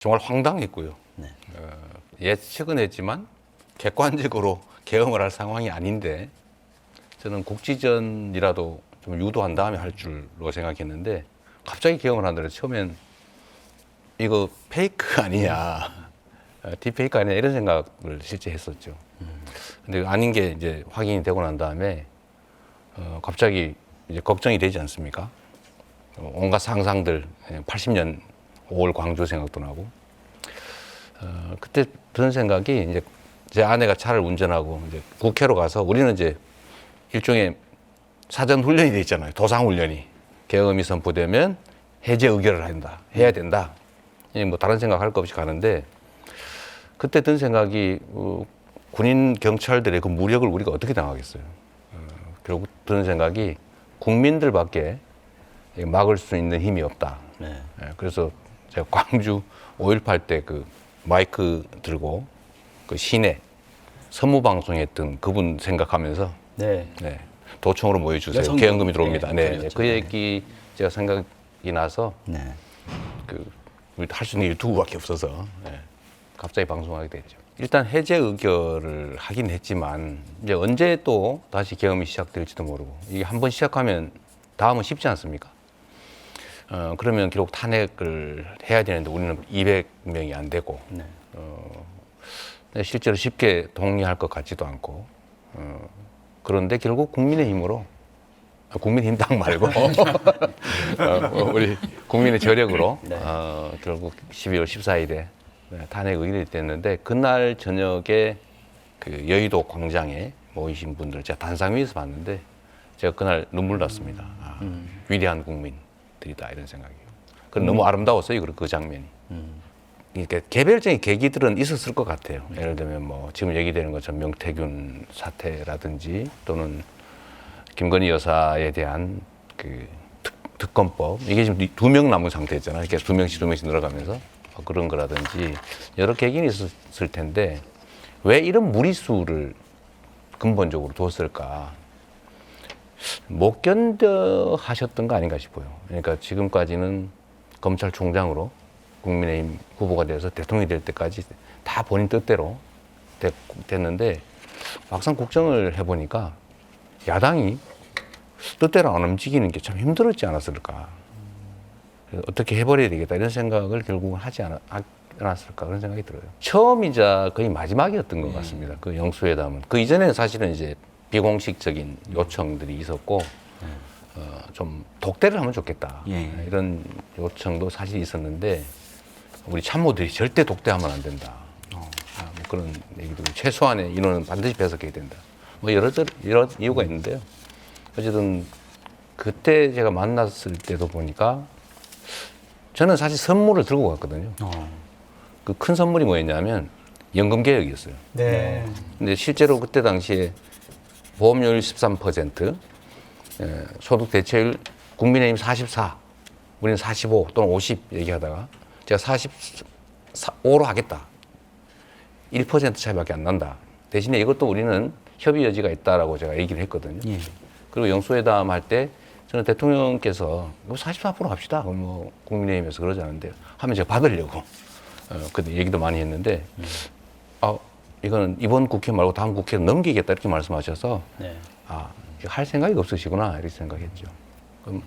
정말 황당했고요. 네. 예측은 했지만 객관적으로 계엄을 할 상황이 아닌데 저는 국지전이라도 좀 유도한 다음에 할 줄로 생각했는데 갑자기 계엄을 한다고 해서 처음엔 이거 페이크 아니냐, 딥페이크 아니냐 이런 생각을 실제 했었죠. 근데 아닌 게 이제 확인이 되고 난 다음에 갑자기 이제 걱정이 되지 않습니까? 온갖 상상들, 80년 5월 광주 생각도 나고 그때 드는 생각이 이제 제 아내가 차를 운전하고 이제 국회로 가서 우리는 이제 일종의 사전 훈련이 돼 있잖아요. 도상 훈련이 계엄이 선포되면 해제 의결을 해야 된다. 뭐 다른 생각 할 거 없이 가는데 그때 든 생각이 군인 경찰들의 그 무력을 우리가 어떻게 당하겠어요. 결국 드는 생각이 국민들밖에 막을 수 있는 힘이 없다. 네. 그래서 제가 광주 5.18 때 그 마이크 들고 그 시내 선무방송했던 그분 생각하면서 네. 네, 도청으로 모여주세요. 여성 계엄금이 들어옵니다. 네, 네, 그 얘기 제가 생각이 나서 네. 할 수 있는 게 두 개밖에 없어서 갑자기 방송하게 됐죠. 일단 해제 의결을 하긴 했지만 이제 언제 또 다시 계엄이 시작될지도 모르고 이게 한번 시작하면 다음은 쉽지 않습니까? 그러면 결국 탄핵을 해야 되는데 우리는 200명이 안 되고 네. 실제로 쉽게 동의할 것 같지도 않고 그런데 결국 국민의힘으로 국민힘당 말고 우리 국민의 저력으로 네. 결국 12월 14일에 탄핵 의결이 됐는데 그날 저녁에 그 여의도 광장에 모이신 분들 제가 단상 위에서 봤는데 제가 그날 눈물 났습니다. 위대한 국민들이다 이런 생각이에요. 그건 너무 아름다웠어요. 그 장면이. 그러니까 개별적인 계기들은 있었을 것 같아요. 예를 들면 뭐 지금 얘기되는 것처럼 명태균 사태라든지 또는 김건희 여사에 대한 그 특검법 이게 지금 2명 남은 상태였잖아요. 이렇게 2명씩 늘어가면서 그런 거라든지 여러 계기는 있었을 텐데 왜 이런 무리수를 근본적으로 뒀을까? 못 견뎌 하셨던 거 아닌가 싶어요. 그러니까 지금까지는 검찰총장으로 국민의힘 후보가 돼서 대통령이 될 때까지 다 본인 뜻대로 됐는데 막상 국정을 해보니까 야당이 뜻대로 안 움직이는 게 참 힘들었지 않았을까. 그래서 어떻게 해버려야 되겠다 이런 생각을 결국은 하지 않았을까 그런 생각이 들어요. 처음이자 거의 마지막이었던 것 같습니다. 그 영수회담은. 그 이전에는 사실은 이제 비공식적인 요청들이 있었고 좀 독대를 하면 좋겠다. 이런 요청도 사실 있었는데 우리 참모들이 절대 독대하면 안 된다. 뭐 그런 얘기도 최소한의 인원은 반드시 배석해야 된다. 뭐 여러 이유가 있는데요. 어쨌든 그때 제가 만났을 때도 보니까 저는 사실 선물을 들고 갔거든요. 그 큰 선물이 뭐였냐면 연금 개혁이었어요. 네. 근데 실제로 그때 당시에 보험료율 13%, 소득 대체율 국민의힘 44, 우리는 45 또는 50 얘기하다가 제가 45로 하겠다. 1% 차이밖에 안 난다. 대신에 이것도 우리는 협의 여지가 있다라고 제가 얘기를 했거든요. 그리고 영수회담 할 때 저는 대통령께서 44% 합시다. 뭐 국민의힘에서 그러지 않은데 하면 제가 받으려고 그때 얘기도 많이 했는데 이거는 이번 국회 말고 다음 국회로 넘기겠다 이렇게 말씀하셔서 할 생각이 없으시구나 이렇게 생각했죠.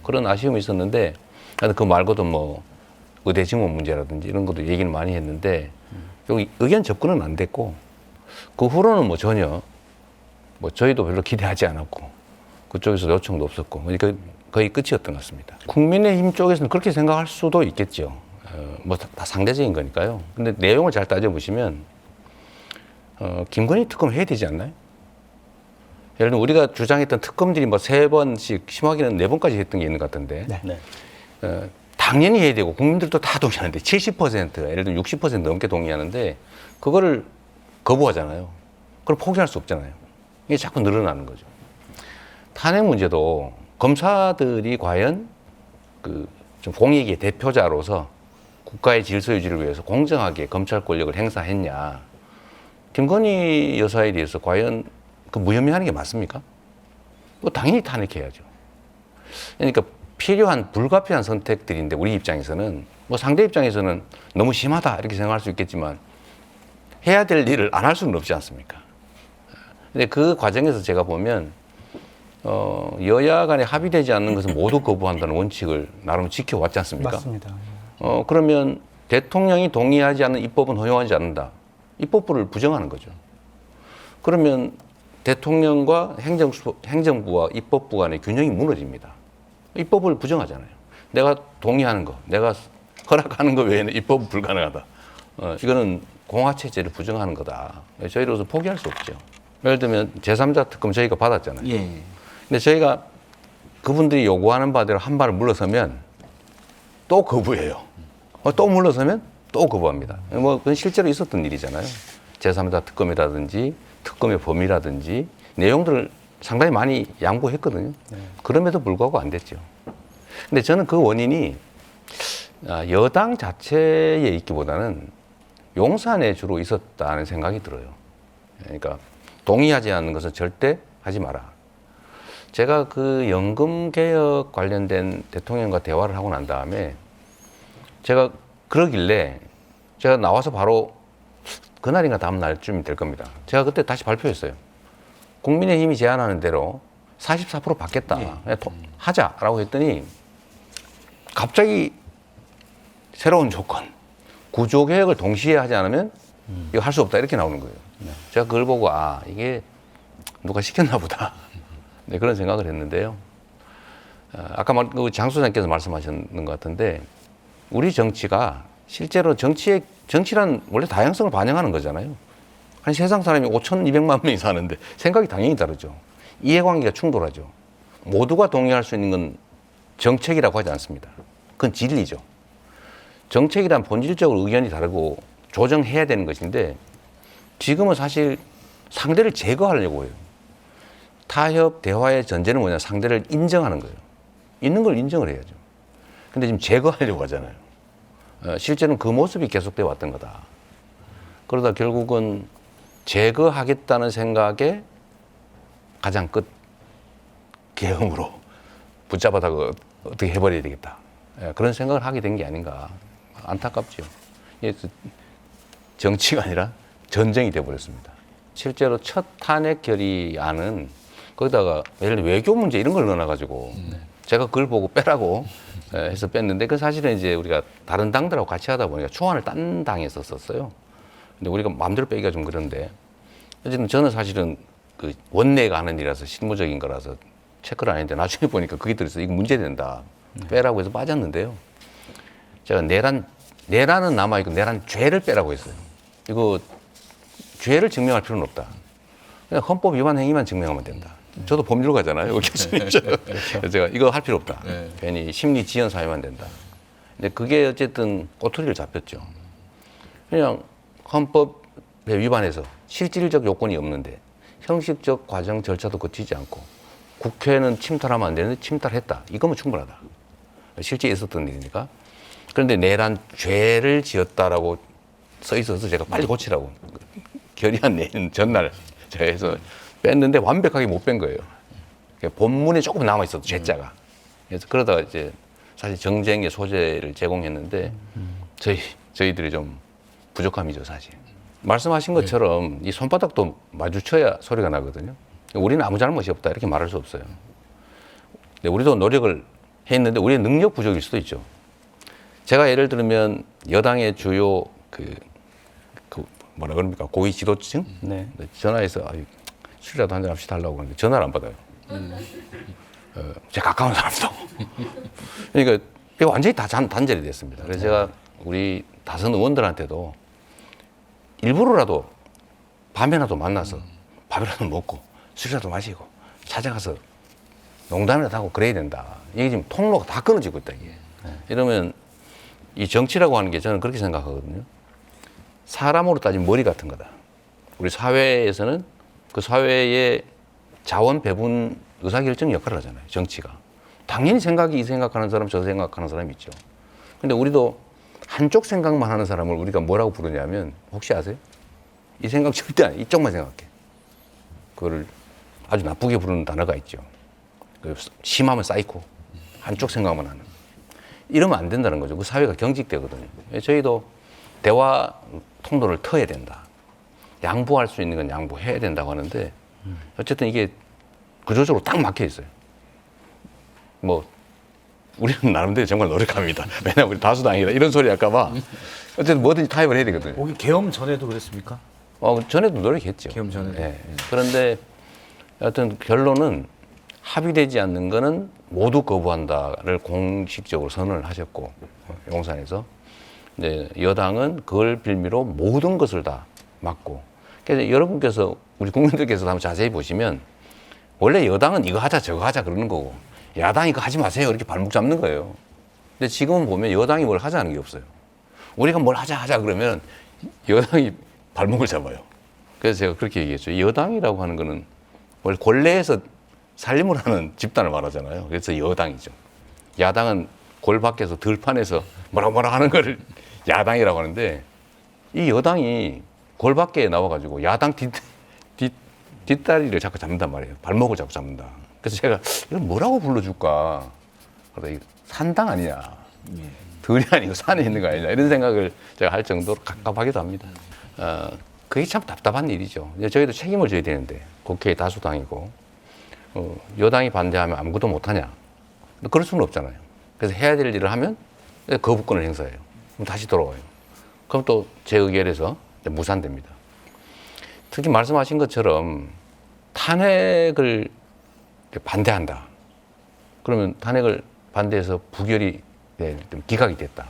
그런 아쉬움이 있었는데 그 말고도 뭐 의대 증원 문제라든지 이런 것도 얘기는 많이 했는데 여기 의견 접근은 안 됐고 그 후로는 뭐 전혀 뭐 저희도 별로 기대하지 않았고 그쪽에서 요청도 없었고 그러니까 거의 끝이었던 것 같습니다. 국민의힘 쪽에서는 그렇게 생각할 수도 있겠죠. 뭐 다 상대적인 거니까요. 근데 내용을 잘 따져보시면 김건희 특검 해야 되지 않나요? 예를 들면 우리가 주장했던 특검들이 뭐 3번씩 심하게는 4번까지 했던 게 있는 것 같은데 네. 당연히 해야 되고 국민들도 다 동의하는데 70% 예를 들면 60% 넘게 동의하는데 그거를 거부하잖아요. 그걸 포기할 수 없잖아요. 이게 자꾸 늘어나는 거죠. 탄핵 문제도 검사들이 과연 좀 공익의 대표자로서 국가의 질서 유지를 위해서 공정하게 검찰 권력을 행사했냐. 김건희 여사에 대해서 과연 그 무혐의하는 게 맞습니까? 뭐 당연히 탄핵해야죠. 그러니까 필요한 불가피한 선택들인데 우리 입장에서는 뭐 뭐 상대 입장에서는 너무 심하다 이렇게 생각할 수 있겠지만 해야 될 일을 안 할 수는 없지 않습니까? 근데 그 과정에서 제가 보면 여야 간에 합의되지 않는 것은 모두 거부한다는 원칙을 나름 지켜왔지 않습니까? 맞습니다. 그러면 대통령이 동의하지 않는 입법은 허용하지 않는다. 입법부를 부정하는 거죠. 그러면 대통령과 행정부와 입법부 간의 균형이 무너집니다. 입법을 부정하잖아요. 내가 동의하는 거, 내가 허락하는 거 외에는 입법은 불가능하다. 이거는 공화체제를 부정하는 거다. 저희로서 포기할 수 없죠. 예를 들면 제3자 특검 저희가 받았잖아요. 예. 근데 저희가 그분들이 요구하는 바대로 한 발을 물러서면 또 거부해요. 또 물러서면 또 거부합니다. 뭐 그건 실제로 있었던 일이잖아요. 제3자 특검이라든지 특검의 범위라든지 내용들을 상당히 많이 양보했거든요. 네. 그럼에도 불구하고 안 됐죠. 근데 저는 그 원인이 여당 자체에 있기보다는 용산에 주로 있었다는 생각이 들어요. 그러니까 동의하지 않는 것은 절대 하지 마라. 제가 그 연금 개혁 관련된 대통령과 대화를 하고 난 다음에 제가 그러길래 제가 나와서 바로 그날인가 다음 날쯤이 될 겁니다. 제가 그때 다시 발표했어요. 국민의힘이 제안하는 대로 44% 받겠다. 하자라고 했더니 갑자기 새로운 조건, 구조개혁을 동시에 하지 않으면 이거 할 수 없다 이렇게 나오는 거예요. 제가 그걸 보고 이게 누가 시켰나 보다. 네, 그런 생각을 했는데요. 아까 장 소장께서 말씀하셨는 것 같은데 우리 정치가 실제로 정치란 원래 다양성을 반영하는 거잖아요. 한 세상 사람이 5,200만 명이 사는데 생각이 당연히 다르죠. 이해관계가 충돌하죠. 모두가 동의할 수 있는 건 정책이라고 하지 않습니다. 그건 진리죠. 정책이란 본질적으로 의견이 다르고 조정해야 되는 것인데 지금은 사실 상대를 제거하려고 해요. 타협, 대화의 전제는 뭐냐? 상대를 인정하는 거예요. 있는 걸 인정을 해야죠. 근데 지금 제거하려고 하잖아요. 실제로는 그 모습이 계속되어 왔던 거다. 그러다 결국은 제거하겠다는 생각에 가장 끝 계엄으로 붙잡아다가 어떻게 해버려야 되겠다. 그런 생각을 하게 된 게 아닌가. 안타깝죠. 정치가 아니라 전쟁이 돼버렸습니다. 실제로 첫 탄핵 결의안은 거기다가 예를 들어 외교 문제 이런 걸 넣어놔가지고 제가 그걸 보고 빼라고 해서 뺐는데 그 사실은 이제 우리가 다른 당들하고 같이 하다 보니까 초안을 딴 당에서 썼어요. 근데 우리가 마음대로 빼기가 좀 그런데 어쨌든 저는 사실은 그 원내가 하는 일이라서 실무적인 거라서 체크를 안 했는데 나중에 보니까 그게 들어서 이거 문제된다. 빼라고 해서 빠졌는데요. 제가 내란은 남아있고 내란 죄를 빼라고 했어요. 이거 죄를 증명할 필요는 없다. 그냥 헌법 위반 행위만 증명하면 된다. 저도 법률가잖아요, 교수님처럼. 그렇죠. 제가 이거 할 필요 없다. 네. 괜히 심리 지연 사유만 된다. 근데 그게 어쨌든 꼬투리를 잡혔죠. 그냥 헌법에 위반해서 실질적 요건이 없는데 형식적 과정 절차도 거치지 않고 국회는 침탈하면 안 되는데 침탈했다. 이거면 충분하다. 실제 있었던 일이니까. 그런데 내란 죄를 지었다라고 써 있어서 제가 빨리 고치라고 결의안 내는 전날 제가 해서 뺐는데 완벽하게 못 뺀 거예요. 본문에 조금 남아 있어도 죄자가. 그래서 그러다가 이제 사실 정쟁의 소재를 제공했는데 저희들이 좀 부족함이죠, 사실. 말씀하신 것처럼 이 손바닥도 마주쳐야 소리가 나거든요. 우리는 아무 잘못이 없다 이렇게 말할 수 없어요. 근데 우리도 노력을 했는데 우리의 능력 부족일 수도 있죠. 제가 예를 들면 여당의 주요 뭐라 그럽니까 고위 지도층 전화해서 술이라도 한잔 합시다 하려고 하는데 전화를 안 받아요. 제 가까운 사람도. 그러니까 이거 완전히 다 단절이 됐습니다. 그래서 제가 우리 다선 의원들한테도 일부러라도 밤에라도 만나서 밥이라도 먹고 술이라도 마시고 찾아가서 농담이라도 하고 그래야 된다. 이게 지금 통로가 다 끊어지고 있다, 이게. 이러면 이 정치라고 하는 게 저는 그렇게 생각하거든요. 사람으로 따지면 머리 같은 거다. 우리 사회에서는 그 사회의 자원 배분 의사결정 역할을 하잖아요, 정치가. 당연히 이 생각하는 사람, 저 생각하는 사람이 있죠. 근데 우리도 한쪽 생각만 하는 사람을 우리가 뭐라고 부르냐면, 혹시 아세요? 이 생각 절대 안 해. 이쪽만 생각해. 그거를 아주 나쁘게 부르는 단어가 있죠. 심하면 사이코. 한쪽 생각만 하는. 이러면 안 된다는 거죠. 그 사회가 경직되거든요. 저희도 대화 통로를 터야 된다. 양보할 수 있는 건 양보해야 된다고 하는데 어쨌든 이게 구조적으로 딱 막혀 있어요. 뭐 우리는 나름대로 정말 노력합니다. 왜냐하면 우리 다수당이라 이런 소리 할까봐 어쨌든 뭐든지 타협을 해야 되거든요. 거기 계엄 전에도 그랬습니까? 전에도 노력했죠. 계엄 전에도. 예. 그런데 하여튼 결론은 합의되지 않는 거는 모두 거부한다를 공식적으로 선언을 하셨고 용산에서 이제 여당은 그걸 빌미로 모든 것을 다 막고 그래서 여러분께서 우리 국민들께서 한번 자세히 보시면 원래 여당은 이거 하자 저거 하자 그러는 거고 야당이 이거 하지 마세요 이렇게 발목 잡는 거예요. 근데 지금은 보면 여당이 뭘 하자는 게 없어요. 우리가 뭘 하자 그러면 여당이 발목을 잡아요. 그래서 제가 그렇게 얘기했죠. 여당이라고 하는 거는 원래 권례에서 살림을 하는 집단을 말하잖아요. 그래서 여당이죠. 야당은 골 밖에서 들판에서 뭐라 하는 거를 야당이라고 하는데 이 여당이 골 밖에 나와가지고 야당 뒷다리를 자꾸 잡는단 말이에요. 발목을 자꾸 잡는다. 그래서 제가 이건 뭐라고 불러줄까? 그러다 산당 아니냐? 들이 아니고 산에 있는 거 아니냐? 이런 생각을 제가 할 정도로 갑갑하기도 합니다. 그게 참 답답한 일이죠. 저희도 책임을 져야 되는데 국회의 다수당이고 여당이 반대하면 아무것도 못하냐? 그럴 수는 없잖아요. 그래서 해야 될 일을 하면 거부권을 행사해요. 그럼 다시 돌아와요. 그럼 또 재의결해서 무산됩니다. 특히 말씀하신 것처럼 탄핵을 반대한다. 그러면 탄핵을 반대해서 부결이 기각이 됐다.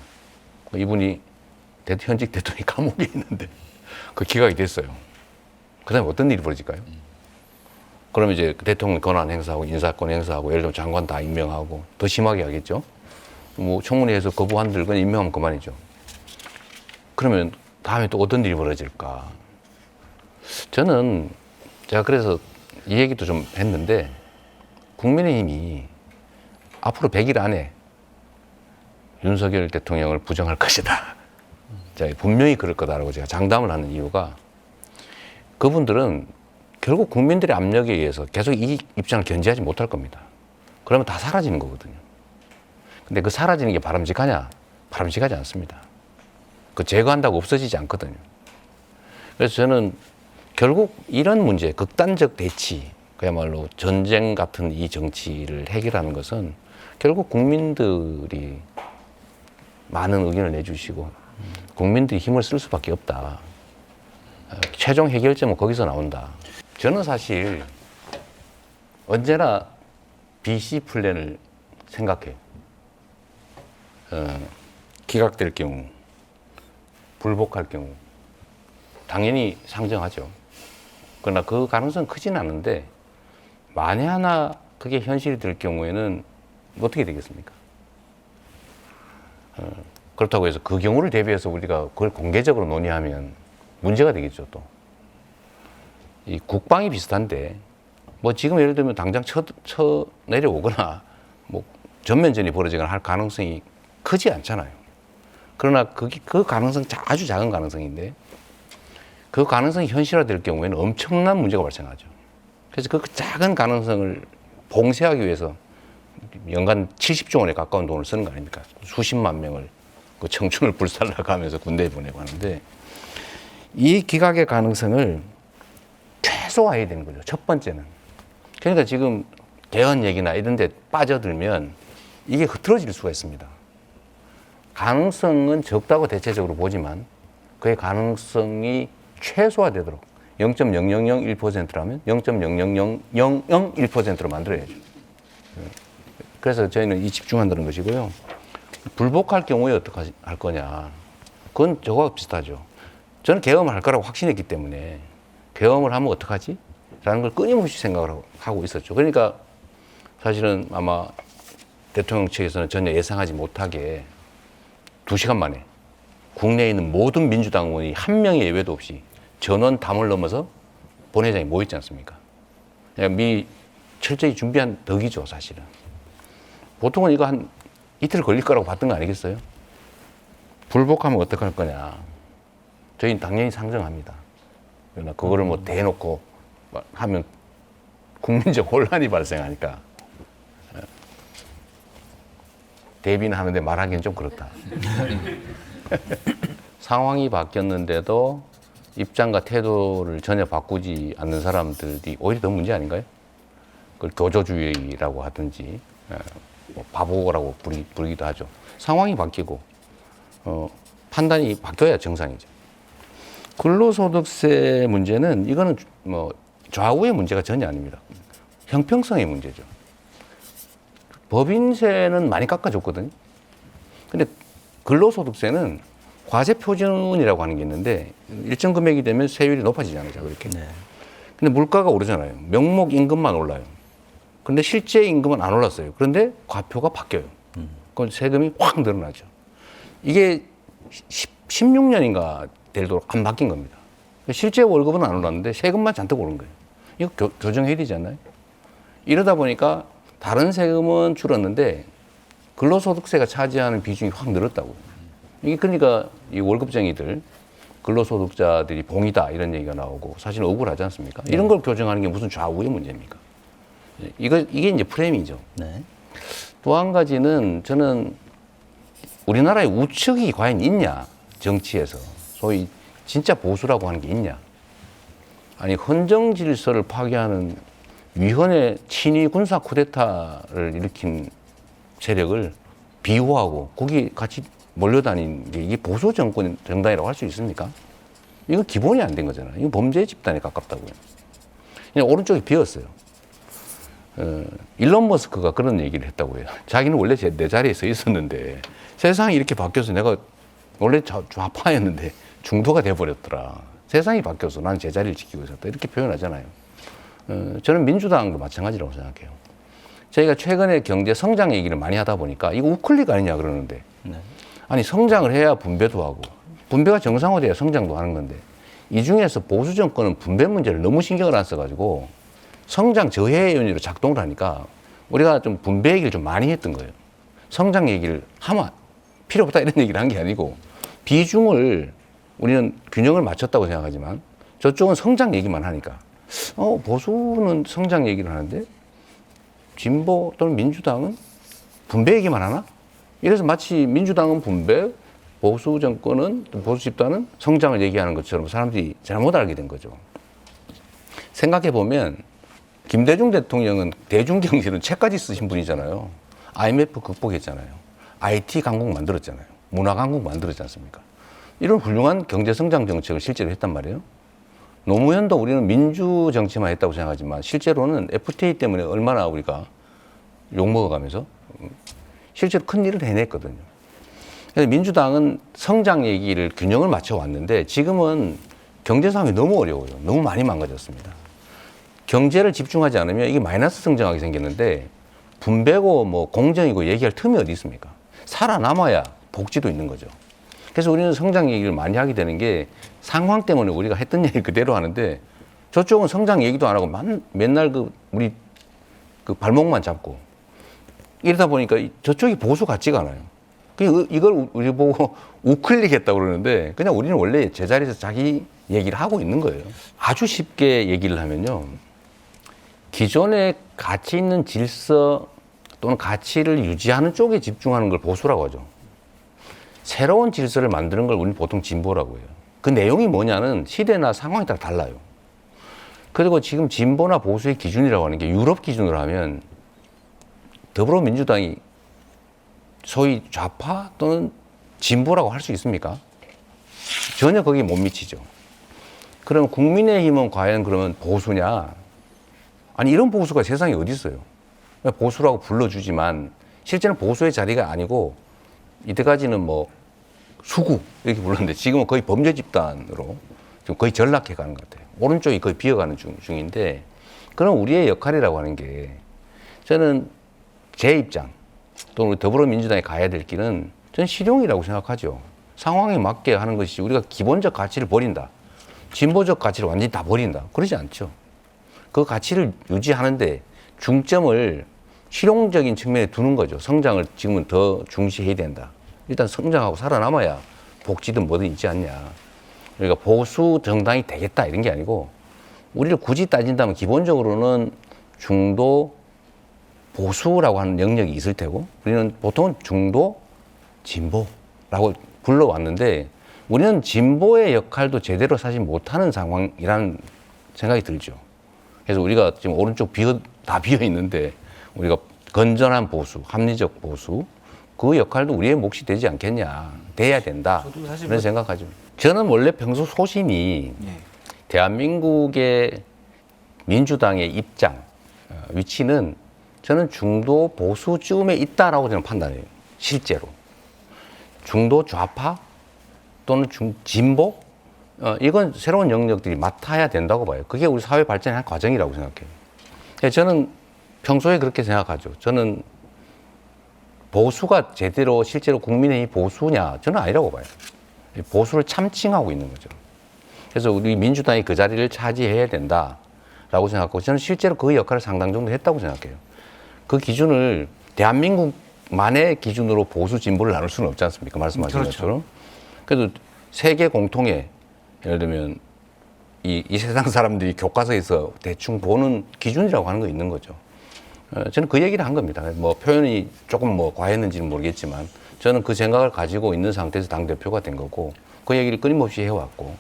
이분이 현직 대통령이 감옥에 있는데 그 기각이 됐어요. 그 다음에 어떤 일이 벌어질까요? 그러면 이제 대통령 권한 행사하고 인사권 행사하고 예를 들면 장관 다 임명하고 더 심하게 하겠죠. 뭐 청문회에서 거부한들 그냥 임명하면 그만이죠. 그러면 다음에 또 어떤 일이 벌어질까? 저는 제가 그래서 이 얘기도 좀 했는데 국민의힘이 앞으로 100일 안에 윤석열 대통령을 부정할 것이다. 제가 분명히 그럴 거다라고 제가 장담을 하는 이유가 그분들은 결국 국민들의 압력에 의해서 계속 이 입장을 견제하지 못할 겁니다. 그러면 다 사라지는 거거든요. 근데 그 사라지는 게 바람직하냐? 바람직하지 않습니다. 그 제거한다고 없어지지 않거든요. 그래서 저는 결국 이런 문제, 극단적 대치, 그야말로 전쟁 같은 이 정치를 해결하는 것은 결국 국민들이 많은 의견을 내주시고 국민들이 힘을 쓸 수밖에 없다. 최종 해결점은 거기서 나온다. 저는 사실 언제나 BC 플랜을 생각해요. 기각될 경우, 불복할 경우 당연히 상정하죠. 그러나 그 가능성은 크진 않은데 만에 하나 그게 현실이 될 경우에는 어떻게 되겠습니까? 그렇다고 해서 그 경우를 대비해서 우리가 그걸 공개적으로 논의하면 문제가 되겠죠, 또. 이 국방이 비슷한데, 뭐 지금 예를 들면 당장 쳐 내려오거나, 뭐 전면전이 벌어지거나 할 가능성이 크지 않잖아요. 그러나 그 가능성 아주 작은 가능성인데, 그 가능성이 현실화될 경우에는 엄청난 문제가 발생하죠. 그래서 그 작은 가능성을 봉쇄하기 위해서 연간 70조 원에 가까운 돈을 쓰는 거 아닙니까? 수십만 명을 그 청춘을 불살라고 하면서 군대에 보내고 하는데 이 기각의 가능성을 최소화해야 되는 거죠. 첫 번째는. 그러니까 지금 개헌 얘기나 이런 데 빠져들면 이게 흐트러질 수가 있습니다. 가능성은 적다고 대체적으로 보지만 그의 가능성이 최소화되도록 0.0001%라면 0.00001%로 만들어야죠. 그래서 저희는 이 집중한다는 것이고요. 불복할 경우에 어떻게 할 거냐. 그건 저거와 비슷하죠. 저는 개엄을 할 거라고 확신했기 때문에 개엄을 하면 어떡하지? 라는 걸 끊임없이 생각을 하고 있었죠. 그러니까 사실은 아마 대통령 측에서는 전혀 예상하지 못하게 2시간 만에 국내에 있는 모든 민주당 의원이 한 명의 예외도 없이 전원 담을 넘어서 본회의장에 모였지 않습니까? 미 철저히 준비한 덕이죠, 사실은. 보통은 이거 한 이틀 걸릴 거라고 봤던 거 아니겠어요? 불복하면 어떡할 거냐. 저희는 당연히 상정합니다. 그러나 그거를 뭐 대놓고 하면 국민적 혼란이 발생하니까. 대비는 하는데 말하기는 좀 그렇다. 상황이 바뀌었는데도 입장과 태도를 전혀 바꾸지 않는 사람들이 오히려 더 문제 아닌가요? 그걸 교조주의라고 하든지 뭐 바보라고 부르기도 하죠. 상황이 바뀌고 판단이 바뀌어야 정상이죠. 근로소득세 문제는 이거는 뭐 좌우의 문제가 전혀 아닙니다. 형평성의 문제죠. 법인세는 많이 깎아줬거든요. 근데 근로소득세는 과세 표준이라고 하는 게 있는데 일정 금액이 되면 세율이 높아지잖아요. 그렇게. 네. 근데 물가가 오르잖아요. 명목 임금만 올라요. 근데 실제 임금은 안 올랐어요. 그런데 과표가 바뀌어요. 그럼 세금이 확 늘어나죠. 이게 16년인가 되도록 안 바뀐 겁니다. 실제 월급은 안 올랐는데 세금만 잔뜩 오른 거예요. 이거 교정해야 되지 않나요? 이러다 보니까 다른 세금은 줄었는데 근로소득세가 차지하는 비중이 확 늘었다고요. 이게 그러니까 이 월급쟁이들, 근로소득자들이 봉이다 이런 얘기가 나오고 사실 억울하지 않습니까? 네. 이런 걸 교정하는 게 무슨 좌우의 문제입니까? 이게 이제 프레임이죠. 네. 또 한 가지는 저는 우리나라의 우측이 과연 있냐, 정치에서. 소위 진짜 보수라고 하는 게 있냐. 아니, 헌정 질서를 파괴하는 위헌의 친위 군사 쿠데타를 일으킨 세력을 비호하고 거기 같이 몰려다니는 게 이게 보수 정권 정당이라고 할 수 있습니까? 이건 기본이 안 된 거잖아요. 이건 범죄 집단에 가깝다고요. 그냥 오른쪽이 비었어요. 일론 머스크가 그런 얘기를 했다고 해요. 자기는 원래 내 자리에 서 있었는데 세상이 이렇게 바뀌어서 내가 원래 좌파였는데 중도가 돼버렸더라. 세상이 바뀌어서 난 제 자리를 지키고 있었다. 이렇게 표현하잖아요. 저는 민주당도 마찬가지라고 생각해요. 저희가 최근에 경제 성장 얘기를 많이 하다 보니까 이거 우클릭 아니냐 그러는데 네. 아니 성장을 해야 분배도 하고 분배가 정상화돼야 성장도 하는 건데 이 중에서 보수 정권은 분배 문제를 너무 신경을 안 써가지고 성장 저해 요인으로 작동을 하니까 우리가 좀 분배 얘기를 좀 많이 했던 거예요. 성장 얘기를 하면 필요 없다 이런 얘기를 한 게 아니고 비중을 우리는 균형을 맞췄다고 생각하지만 저쪽은 성장 얘기만 하니까 보수는 성장 얘기를 하는데 진보 또는 민주당은 분배 얘기만 하나? 이래서 마치 민주당은 분배, 보수 정권은, 보수 집단은 성장을 얘기하는 것처럼 사람들이 잘못 알게 된 거죠. 생각해보면 김대중 대통령은 대중경제는 책까지 쓰신 분이잖아요. IMF 극복했잖아요. IT 강국 만들었잖아요. 문화 강국 만들었지 않습니까? 이런 훌륭한 경제 성장 정책을 실제로 했단 말이에요. 노무현도 우리는 민주 정치만 했다고 생각하지만 실제로는 FTA 때문에 얼마나 우리가 욕먹어가면서 실제로 큰 일을 해냈거든요. 그래서 민주당은 성장 얘기를 균형을 맞춰왔는데 지금은 경제 상황이 너무 어려워요. 너무 많이 망가졌습니다. 경제를 집중하지 않으면 이게 마이너스 성장하게 생겼는데 분배고 뭐 공정이고 얘기할 틈이 어디 있습니까? 살아남아야 복지도 있는 거죠. 그래서 우리는 성장 얘기를 많이 하게 되는 게 상황 때문에 우리가 했던 얘기 그대로 하는데 저쪽은 성장 얘기도 안 하고 맨날 우리 발목만 잡고 이러다 보니까 저쪽이 보수 같지가 않아요. 이걸 우리 보고 우클릭 했다고 그러는데 그냥 우리는 원래 제자리에서 자기 얘기를 하고 있는 거예요. 아주 쉽게 얘기를 하면요. 기존에 가치 있는 질서 또는 가치를 유지하는 쪽에 집중하는 걸 보수라고 하죠. 새로운 질서를 만드는 걸 우리는 보통 진보라고 해요. 그 내용이 뭐냐는 시대나 상황에 따라 달라요. 그리고 지금 진보나 보수의 기준이라고 하는 게 유럽 기준으로 하면 더불어민주당이 소위 좌파 또는 진보라고 할 수 있습니까? 전혀 거기에 못 미치죠. 그럼 국민의힘은 과연 그러면 보수냐? 아니 이런 보수가 세상에 어디 있어요? 보수라고 불러주지만 실제는 보수의 자리가 아니고 이때까지는 뭐 수구 이렇게 불렀는데 지금은 거의 범죄 집단으로 지금 거의 전락해 가는 것 같아요. 오른쪽이 거의 비어가는 중인데 그럼 우리의 역할이라고 하는 게 저는 제 입장 또는 우리 더불어민주당이 가야 될 길은 저는 실용이라고 생각하죠. 상황에 맞게 하는 것이 우리가 기본적 가치를 버린다. 진보적 가치를 완전히 다 버린다. 그러지 않죠. 그 가치를 유지하는데 중점을 실용적인 측면에 두는 거죠. 성장을 지금은 더 중시해야 된다. 일단 성장하고 살아남아야 복지든 뭐든 있지 않냐. 그러니까 보수 정당이 되겠다 이런 게 아니고 우리를 굳이 따진다면 기본적으로는 중도 보수라고 하는 영역이 있을 테고 우리는 보통은 중도, 진보라고 불러왔는데 우리는 진보의 역할도 제대로 사실 못하는 상황이라는 생각이 들죠. 그래서 우리가 지금 오른쪽 다 비어 있는데 우리가 건전한 보수, 합리적 보수 그 역할도 우리의 몫이 되지 않겠냐, 돼야 된다. 저도 사실 그런 생각하죠. 저는 원래 평소 소신이 예. 대한민국의 민주당의 입장, 위치는 저는 중도 보수쯤에 있다라고 저는 판단해요. 실제로. 중도 좌파 또는 진보? 이건 새로운 영역들이 맡아야 된다고 봐요. 그게 우리 사회 발전의 한 과정이라고 생각해요. 그래서 저는 평소에 그렇게 생각하죠. 저는 보수가 제대로 실제로 국민의힘이 보수냐? 저는 아니라고 봐요. 보수를 참칭하고 있는 거죠. 그래서 우리 민주당이 그 자리를 차지해야 된다라고 생각하고 저는 실제로 그 역할을 상당 정도 했다고 생각해요. 그 기준을 대한민국만의 기준으로 보수 진보를 나눌 수는 없지 않습니까? 말씀하신 그렇죠. 것처럼. 그래도 세계 공통의 예를 들면 이 세상 사람들이 교과서에서 대충 보는 기준이라고 하는 거 있는 거죠. 저는 그 얘기를 한 겁니다. 뭐 표현이 조금 뭐 과했는지는 모르겠지만 저는 그 생각을 가지고 있는 상태에서 당대표가 된 거고 그 얘기를 끊임없이 해왔고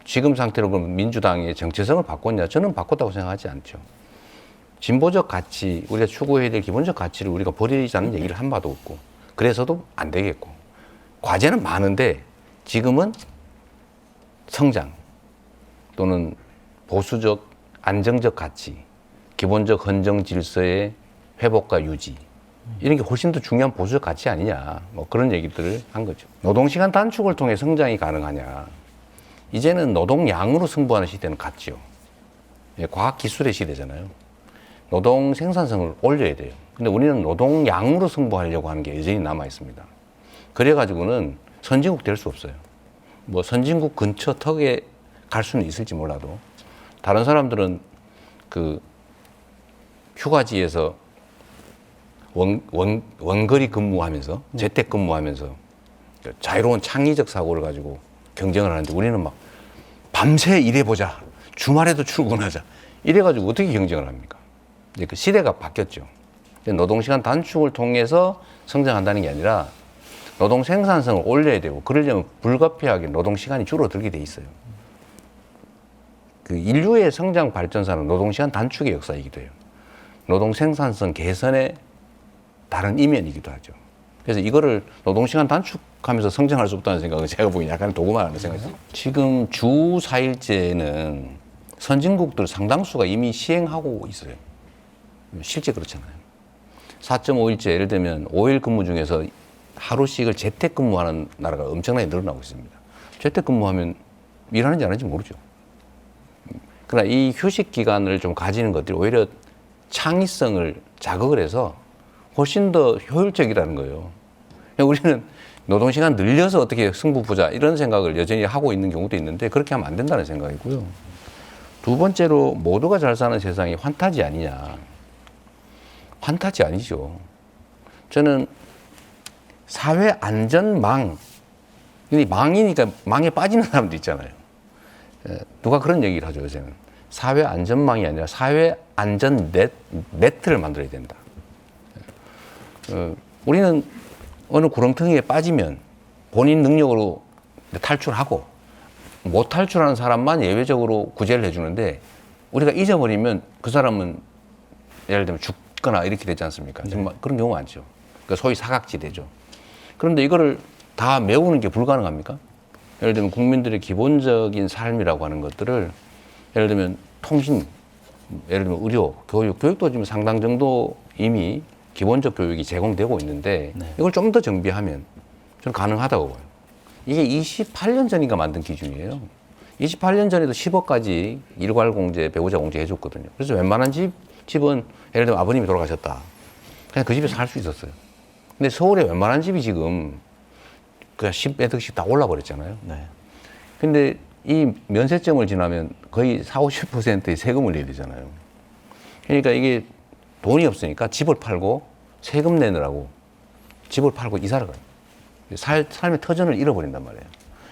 지금 상태로 그럼 민주당의 정체성을 바꿨냐? 저는 바꿨다고 생각하지 않죠. 진보적 가치, 우리가 추구해야 될 기본적 가치를 우리가 버리자는 얘기를 한 바도 없고 그래서도 안 되겠고 과제는 많은데 지금은 성장 또는 보수적 안정적 가치 기본적 헌정 질서의 회복과 유지 이런 게 훨씬 더 중요한 보수적 가치 아니냐 뭐 그런 얘기들을 한 거죠. 노동시간 단축을 통해 성장이 가능하냐. 이제는 노동량으로 승부하는 시대는 갔죠. 과학기술의 시대잖아요. 노동 생산성을 올려야 돼요. 근데 우리는 노동량으로 승부하려고 하는 게 여전히 남아 있습니다. 그래가지고는 선진국 될 수 없어요. 뭐 선진국 근처 턱에 갈 수는 있을지 몰라도 다른 사람들은 그 휴가지에서 원거리 근무하면서 재택 근무하면서 자유로운 창의적 사고를 가지고 경쟁을 하는데 우리는 막 밤새 일해보자 주말에도 출근하자 이래가지고 어떻게 경쟁을 합니까? 이제 그 시대가 바뀌었죠. 노동시간 단축을 통해서 성장한다는 게 아니라 노동 생산성을 올려야 되고 그러려면 불가피하게 노동시간이 줄어들게 돼 있어요. 그 인류의 성장 발전사는 노동시간 단축의 역사이기도 해요. 노동 생산성 개선의 다른 이면이기도 하죠. 그래서 이거를 노동시간 단축하면서 성장할 수 없다는 생각은 제가 보기엔 약간 도구만하는 생각이죠. 지금 주 4일제는 선진국들 상당수가 이미 시행하고 있어요. 실제 그렇잖아요. 4.5일제 예를 들면 5일 근무 중에서 하루씩을 재택근무하는 나라가 엄청나게 늘어나고 있습니다. 재택근무하면 일하는지 안 하는지 모르죠. 그러나 이 휴식 기간을 좀 가지는 것들이 오히려 창의성을 자극을 해서 훨씬 더 효율적이라는 거예요. 우리는 노동시간 늘려서 어떻게 승부 보자 이런 생각을 여전히 하고 있는 경우도 있는데 그렇게 하면 안 된다는 생각이고요. 두 번째로 모두가 잘 사는 세상이 환타지 아니냐. 환타지 아니죠. 저는 사회 안전망, 망이니까 망에 빠지는 사람도 있잖아요. 누가 그런 얘기를 하죠, 요새는. 사회 안전망이 아니라 사회 안전 네트를 만들어야 된다. 우리는 어느 구렁텅이에 빠지면 본인 능력으로 탈출하고 못 탈출하는 사람만 예외적으로 구제를 해주는데 우리가 잊어버리면 그 사람은 예를 들면 죽거나 이렇게 되지 않습니까? 정말 그런 경우가 많죠. 그러니까 소위 사각지대죠. 그런데 이거를 다 메우는 게 불가능합니까? 예를 들면 국민들의 기본적인 삶이라고 하는 것들을 예를 들면 통신, 예를 들면 의료, 교육도 지금 상당 정도 이미 기본적 교육이 제공되고 있는데 이걸 좀 더 정비하면 저는 가능하다고 봐요. 이게 28년 전인가 만든 기준이에요. 28년 전에도 10억까지 일괄 공제, 배우자 공제 해줬거든요. 그래서 웬만한 집은 예를 들면 아버님이 돌아가셨다. 그냥 그 집에서 살 수 있었어요. 근데 서울에 웬만한 집이 지금 그냥 10매덕씩 다 올라버렸잖아요. 네. 근데 이 면세점을 지나면 거의 40, 50%의 세금을 내야 되잖아요. 그러니까 이게 돈이 없으니까 집을 팔고 세금 내느라고 집을 팔고 이사를 가요. 삶의 터전을 잃어버린단 말이에요.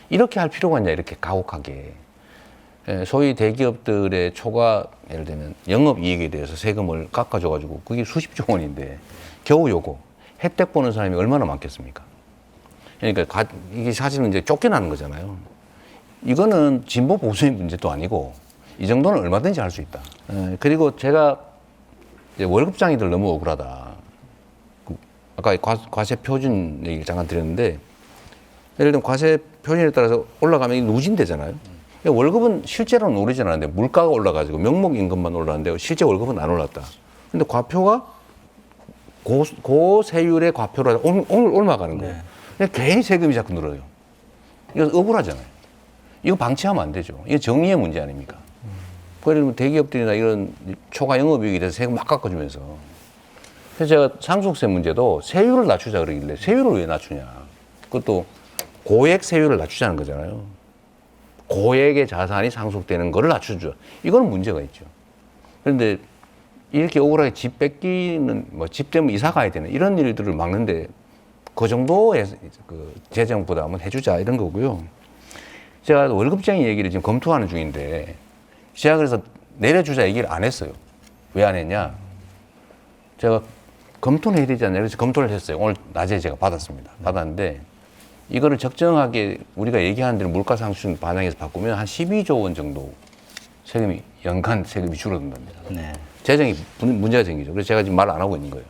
이렇게 할 필요가 있냐, 이렇게 가혹하게. 소위 대기업들의 초과 예를 들면 영업이익에 대해서 세금을 깎아줘가지고 그게 수십조 원인데 겨우 요거 혜택 보는 사람이 얼마나 많겠습니까? 그러니까 이게 사실은 이제 쫓겨나는 거잖아요. 이거는 진보 보수의 문제도 아니고 이 정도는 얼마든지 할 수 있다. 그리고 제가 이제 월급장애들 너무 억울하다. 아까 과세 표준 얘기를 잠깐 드렸는데 예를 들면 과세 표준에 따라서 올라가면 이게 누진되잖아요. 월급은 실제로는 오르지 않았는데 물가가 올라가지고 명목 임금만 올랐는데 실제 월급은 안 올랐다. 근데 과표가 고세율의 과표로 오늘 올라가는 거예요. 근데 괜히 세금이 자꾸 늘어요. 이거 억울하잖아요. 이거 방치하면 안 되죠. 이거 정의의 문제 아닙니까? 그러면 대기업들이나 이런 초과 영업이익에 대해서 세금 막 깎아주면서. 그래서 제가 상속세 문제도 세율을 낮추자 그러길래 세율을 왜 낮추냐. 그것도 고액 세율을 낮추자는 거잖아요. 고액의 자산이 상속되는 거를 낮춰줘. 이거는 문제가 있죠. 그런데 이렇게 억울하게 집 뺏기는, 집 때문에 이사 가야 되는 이런 일들을 막는데 그 정도의 그 재정보다 한번 해주자 이런 거고요. 제가 월급쟁이 얘기를 지금 검토하는 중인데 제가 그래서 내려주자 얘기를 안 했어요. 왜 안 했냐? 제가 검토는 해야 되지 않냐. 그래서 검토를 했어요. 오늘 낮에 제가 받았습니다. 받았는데 이거를 적정하게 우리가 얘기하는 대로 물가상승 반영해서 바꾸면 한 12조 원 정도 세금이, 연간 세금이 줄어든답니다. 네. 재정이 문제가 생기죠. 그래서 제가 지금 말 안 하고 있는 거예요.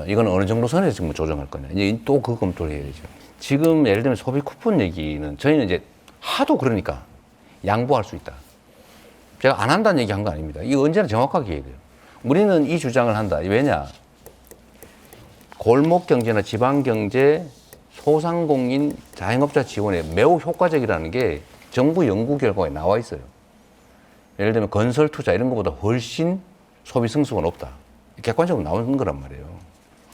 이건 어느 정도 선에서 지금 조정할 거냐. 이제 또 그 검토를 해야 되죠. 지금 예를 들면 소비 쿠폰 얘기는 저희는 이제 하도 그러니까 양보할 수 있다. 제가 안 한다는 얘기 한 거 아닙니다. 이거 언제나 정확하게 해야 돼요. 우리는 이 주장을 한다. 왜냐? 골목 경제나 지방 경제, 소상공인, 자영업자 지원에 매우 효과적이라는 게 정부 연구 결과에 나와 있어요. 예를 들면 건설 투자 이런 것보다 훨씬 소비 승수가 높다. 객관적으로 나오는 거란 말이에요.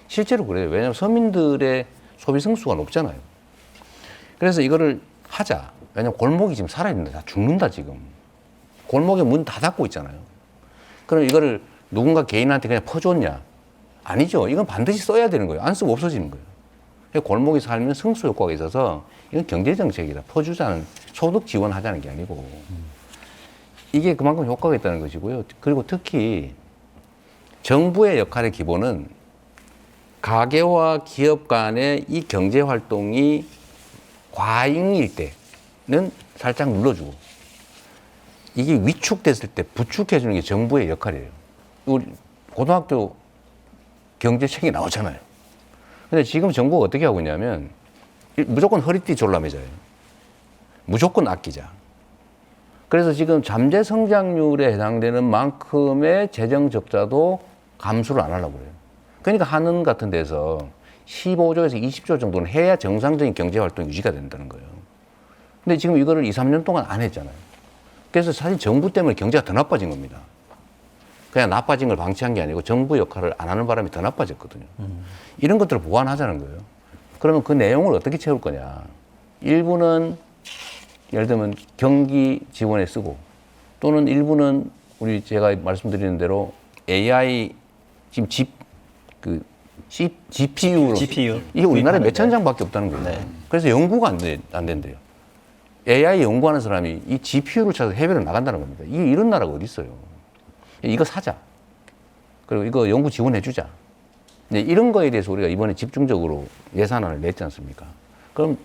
실제로 그래요. 왜냐하면 서민들의 소비 승수가 높잖아요. 그래서 이거를 하자. 왜냐하면 골목이 지금 살아있는데 다 죽는다 지금. 골목에 문 다 닫고 있잖아요. 그럼 이거를 누군가 개인한테 그냥 퍼줬냐? 아니죠. 이건 반드시 써야 되는 거예요. 안 쓰고 없어지는 거예요. 골목이 살면 승수 효과가 있어서 이건 경제정책이다. 퍼주자는 소득 지원하자는 게 아니고 이게 그만큼 효과가 있다는 것이고요. 그리고 특히 정부의 역할의 기본은 가계와 기업 간의 이 경제 활동이 과잉일 때는 살짝 눌러주고 이게 위축됐을 때 부축해주는 게 정부의 역할이에요. 우리 고등학교 경제책이 나오잖아요. 근데 지금 정부가 어떻게 하고 있냐면 무조건 허리띠 졸라매져요. 무조건 아끼자. 그래서 지금 잠재 성장률에 해당되는 만큼의 재정 적자도 감수를 안 하려고 그래요. 그러니까 한은 같은 데서 15조에서 20조 정도는 해야 정상적인 경제 활동이 유지가 된다는 거예요. 근데 지금 이거를 2, 3년 동안 안 했잖아요. 그래서 사실 정부 때문에 경제가 더 나빠진 겁니다. 그냥 나빠진 걸 방치한 게 아니고 정부 역할을 안 하는 바람에 더 나빠졌거든요. 이런 것들을 보완하자는 거예요. 그러면 그 내용을 어떻게 채울 거냐. 일부는 예를 들면 경기 지원에 쓰고 또는 일부는 우리 제가 말씀드리는 대로 AI 지금 GPU로 이게 우리나라에 몇천 장밖에 없다는 거예요. 네. 그래서 연구가 안 된대요. AI 연구하는 사람이 이 GPU를 찾아서 해외로 나간다는 겁니다. 이런 나라가 어디 있어요. 이거 사자. 그리고 이거 연구 지원해 주자. 이런 거에 대해서 우리가 이번에 집중적으로 예산안을 냈지 않습니까? 그럼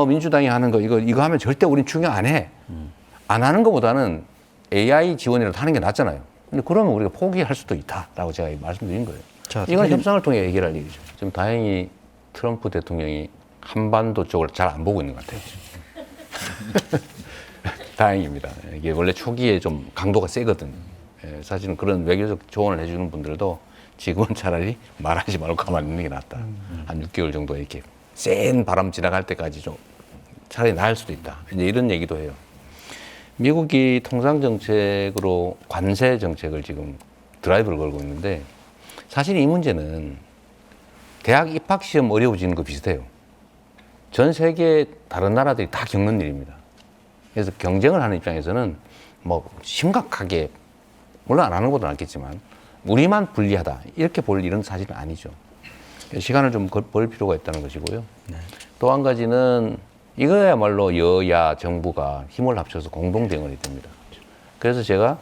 민주당이 하는 거 이거 하면 절대 우린 충격 안 해. 안 하는 것보다는 AI 지원이라도 하는 게 낫잖아요. 근데 그러면 우리가 포기할 수도 있다라고 제가 말씀드린 거예요. 자, 이건 협상을 통해 해결할 일이죠. 지금 다행히 트럼프 대통령이 한반도 쪽을 잘 안 보고 있는 것 같아요. 다행입니다. 이게 원래 초기에 좀 강도가 세거든. 사실은 그런 외교적 조언을 해주는 분들도 지금은 차라리 말하지 말고 가만히 있는 게 낫다. 한 6개월 정도 이렇게 센 바람 지나갈 때까지 좀 차라리 나을 수도 있다. 이제 이런 얘기도 해요. 미국이 통상 정책으로 관세 정책을 지금 드라이브를 걸고 있는데 사실 이 문제는 대학 입학 시험 어려워지는 거 비슷해요. 전 세계 다른 나라들이 다 겪는 일입니다. 그래서 경쟁을 하는 입장에서는 심각하게 물론 안 하는 것도 낫겠지만 우리만 불리하다 이렇게 볼 일은 사실은 아니죠. 시간을 좀 벌 필요가 있다는 것이고요. 네. 또 한 가지는 이거야말로 여야 정부가 힘을 합쳐서 공동 대응이 됩니다. 그래서 제가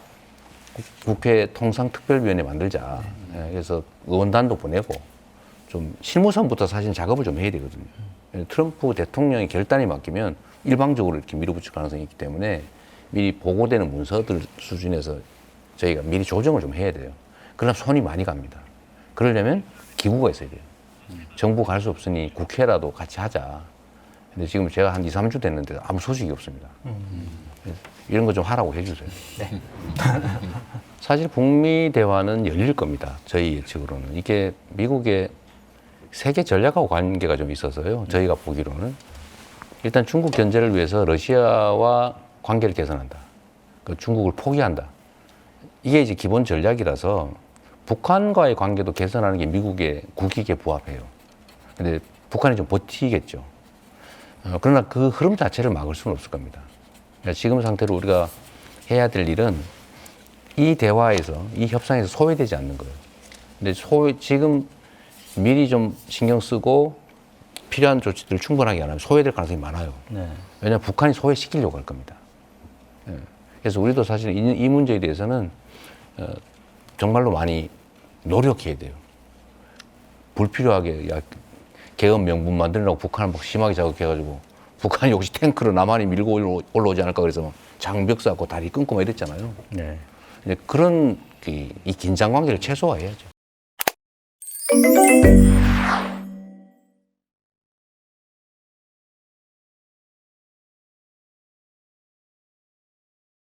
국회 통상특별위원회 만들자. 그래서 의원단도 보내고 좀 실무선부터 사실 작업을 좀 해야 되거든요. 트럼프 대통령의 결단이 맡기면 일방적으로 이렇게 밀어붙일 가능성이 있기 때문에 미리 보고되는 문서들 수준에서 저희가 미리 조정을 좀 해야 돼요. 그러나 손이 많이 갑니다. 그러려면 기구가 있어야 돼요. 정부 갈 수 없으니 국회라도 같이 하자. 근데 지금 제가 한 2, 3주 됐는데 아무 소식이 없습니다. 이런 거 좀 하라고 해주세요. 네. 사실 북미 대화는 열릴 겁니다. 저희 예측으로는. 이게 미국의 세계 전략하고 관계가 좀 있어서요. 저희가 보기로는. 일단 중국 견제를 위해서 러시아와 관계를 개선한다. 그 중국을 포기한다. 이게 이제 기본 전략이라서 북한과의 관계도 개선하는 게 미국의 국익에 부합해요. 근데 북한이 좀 버티겠죠. 그러나 그 흐름 자체를 막을 수는 없을 겁니다. 그러니까 지금 상태로 우리가 해야 될 일은 이 대화에서, 이 협상에서 소외되지 않는 거예요. 근데 지금 미리 좀 신경 쓰고 필요한 조치들을 충분하게 안 하면 소외될 가능성이 많아요. 네. 왜냐하면 북한이 소외시키려고 할 겁니다. 그래서 우리도 사실 이 문제에 대해서는 정말로 많이 노력해야 돼요. 불필요하게 계엄 명분 만들려고 북한을 막 심하게 자극해가지고 북한이 혹시 탱크로 남한이 밀고 올라오지 않을까 그래서 막 장벽 쌓고 다리 끊고 막 이랬잖아요. 네. 이제 그런 이 긴장 관계를 최소화해야죠.